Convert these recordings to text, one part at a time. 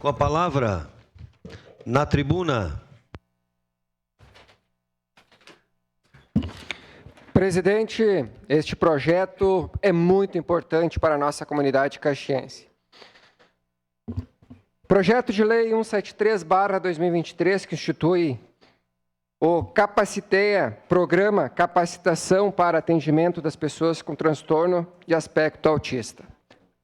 Com a palavra, na tribuna. Presidente, este projeto é muito importante para a nossa comunidade caxiense. Projeto de Lei 173/2023, que institui o Capaciteia, Programa Capacitação para Atendimento das Pessoas com Transtorno de Aspecto Autista.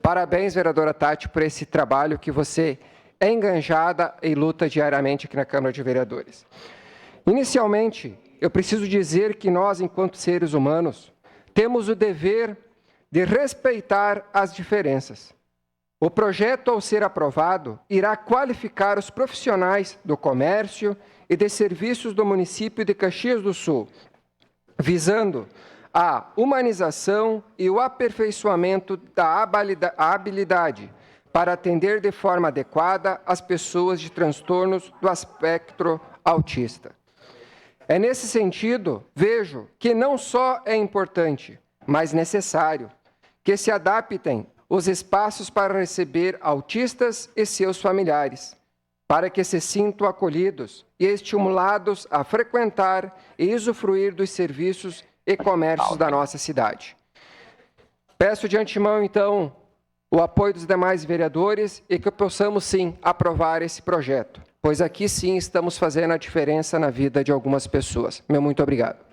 Parabéns, vereadora Tati, por esse trabalho que você é enganjada e luta diariamente aqui na Câmara de Vereadores. Inicialmente, eu preciso dizer que nós, enquanto seres humanos, temos o dever de respeitar as diferenças. O projeto, ao ser aprovado, irá qualificar os profissionais do comércio e de serviços do município de Caxias do Sul, visando a humanização e o aperfeiçoamento da habilidade para atender de forma adequada as pessoas de transtornos do espectro autista. É nesse sentido, vejo que não só é importante, mas necessário, que se adaptem os espaços para receber autistas e seus familiares, para que se sintam acolhidos e estimulados a frequentar e usufruir dos serviços e comércios da nossa cidade. Peço de antemão, então, o apoio dos demais vereadores e que possamos, sim, aprovar esse projeto, pois aqui, sim, estamos fazendo a diferença na vida de algumas pessoas. Meu muito obrigado.